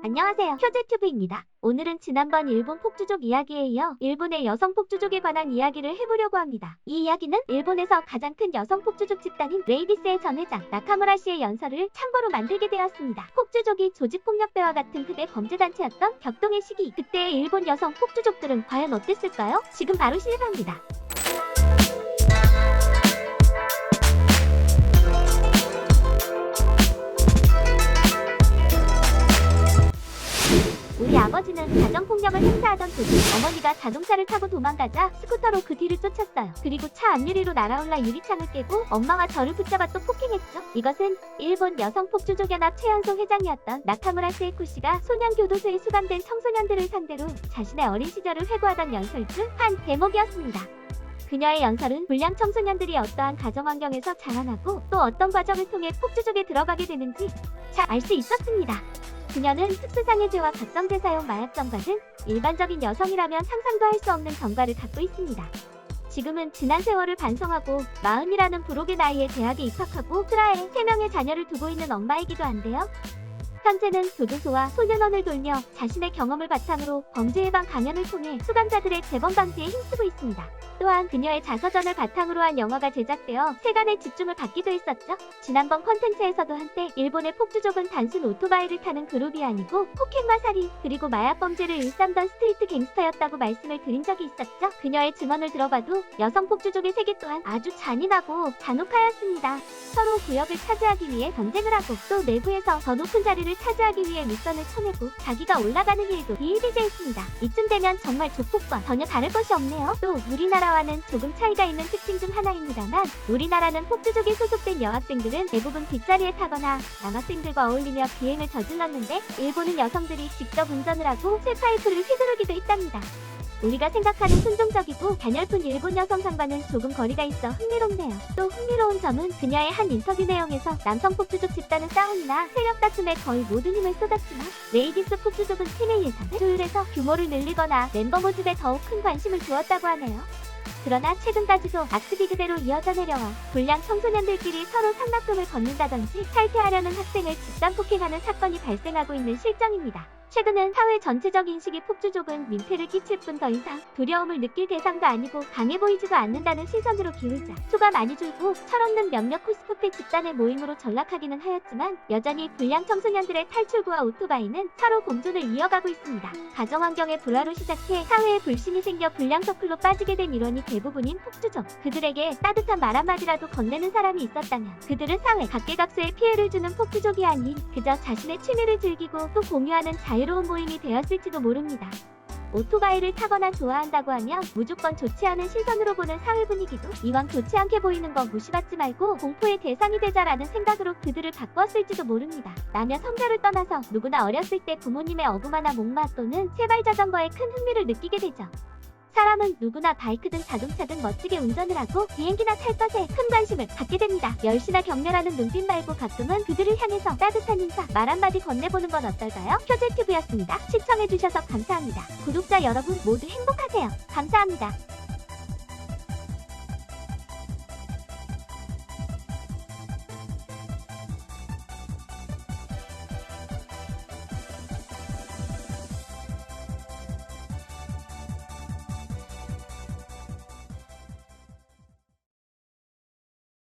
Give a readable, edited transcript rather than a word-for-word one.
안녕하세요. 표제튜브입니다. 오늘은 지난번 일본 폭주족 이야기에 이어 일본의 여성 폭주족에 관한 이야기를 해보려고 합니다. 이 이야기는 일본에서 가장 큰 여성 폭주족 집단인 레이디스의 전 회장 나카무라 씨의 연설을 참고로 만들게 되었습니다. 폭주족이 조직폭력배와 같은 극의 범죄단체였던 격동의 시기, 그때의 일본 여성 폭주족들은 과연 어땠을까요? 지금 바로 시작합니다. 우리 아버지는 가정폭력을 행사하던 도중 어머니가 자동차를 타고 도망가자 스쿠터로 그 뒤를 쫓았어요. 그리고 차 앞유리로 날아올라 유리창을 깨고 엄마와 저를 붙잡아 또 폭행했죠. 이것은 일본 여성폭주족연합 최연소 회장이었던 나카무라 세이코 씨가 소년교도소에 수감된 청소년들을 상대로 자신의 어린 시절을 회고하던 연설 중 한 대목이었습니다. 그녀의 연설은 불량 청소년들이 어떠한 가정환경에서 자라나고 또 어떤 과정을 통해 폭주족에 들어가게 되는지 잘 알 수 있었습니다. 그녀는 특수상해죄와 각성제 사용 마약점과 등 일반적인 여성이라면 상상도 할 수 없는 전과를 갖고 있습니다. 지금은 지난 세월을 반성하고 40이라는 부록의 나이에 대학에 입학하고 프라하에 3명의 자녀를 두고 있는 엄마이기도 한데요. 현재는 교도소와 소년원을 돌며 자신의 경험을 바탕으로 범죄 예방 강연을 통해 수감자들의 재범 방지에 힘쓰고 있습니다. 또한 그녀의 자서전을 바탕으로 한 영화가 제작되어 세간의 집중을 받기도 했었죠. 지난번 컨텐츠에서도 한때 일본의 폭주족은 단순 오토바이를 타는 그룹이 아니고 폭행과 살인 그리고 마약 범죄를 일삼던 스트리트 갱스터였다고 말씀을 드린 적이 있었죠. 그녀의 증언을 들어봐도 여성 폭주족의 세계 또한 아주 잔인하고 잔혹하였습니다. 서로 구역을 차지하기 위해 전쟁을 하고 또 내부에서 더 높은 자리를 차지하기 위해 밑선을 쳐내고 자기가 올라가는 일도 비일비재했습니다. 이쯤 되면 정말 조폭과 전혀 다를 것이 없네요. 또 우리나라와는 조금 차이가 있는 특징 중 하나입니다만 우리나라는 폭주족에 소속된 여학생들은 대부분 뒷자리에 타거나 남학생들과 어울리며 비행을 저질렀는데 일본은 여성들이 직접 운전을 하고 쇠파이프를 휘두르기도 했답니다. 우리가 생각하는 순종적이고 가냘픈 일본 여성상과는 조금 거리가 있어 흥미롭네요. 또 흥미로운 점은 그녀의 한 인터뷰 내용에서 남성 폭주족 집단은 싸움이나 세력 다툼에 거의 모든 힘을 쏟았지만 레이디스 폭주족은 팀의 예산을 조율해서 규모를 늘리거나 멤버 모집에 더욱 큰 관심을 두었다고 하네요. 그러나 최근까지도 악습이 그대로 이어져 내려와 불량 청소년들끼리 서로 상납금을 걷는다든지 탈퇴하려는 학생을 집단 폭행하는 사건이 발생하고 있는 실정입니다. 최근은 사회 전체적 인식이 폭주족은 민폐를 끼칠 뿐 더 이상 두려움을 느낄 대상도 아니고 강해 보이지도 않는다는 시선으로 기울자 수가 많이 줄고 철없는 몇몇 코스프페 집단의 모임으로 전락하기는 하였지만 여전히 불량 청소년들의 탈출구와 오토바이는 서로 공존을 이어가고 있습니다. 가정환경의 불화로 시작해 사회에 불신이 생겨 불량 서클로 빠지게 된 일원이 대부분인 폭주족. 그들에게 따뜻한 말 한마디라도 건네는 사람이 있었다면 그들은 사회 각계각소에 피해를 주는 폭주족이 아닌 그저 자신의 취미를 즐기고 또 공유하는 자유로운 모임이 되었을지도 모릅니다. 오토바이를 타거나 좋아한다고 하면 무조건 좋지 않은 시선으로 보는 사회 분위기도 이왕 좋지 않게 보이는 거 무시받지 말고 공포의 대상이 되자라는 생각으로 그들을 바꾸었을지도 모릅니다. 남녀 성별을 떠나서 누구나 어렸을 때 부모님의 어부마나 목마 또는 세발자전거에 큰 흥미를 느끼게 되죠. 사람은 누구나 바이크든 자동차든 멋지게 운전을 하고 비행기나 탈 것에 큰 관심을 갖게 됩니다. 멸시나 격려라는 눈빛 말고 가끔은 그들을 향해서 따뜻한 인사, 말 한마디 건네보는 건 어떨까요? 표제튜브였습니다. 시청해주셔서 감사합니다. 구독자 여러분 모두 행복하세요. 감사합니다.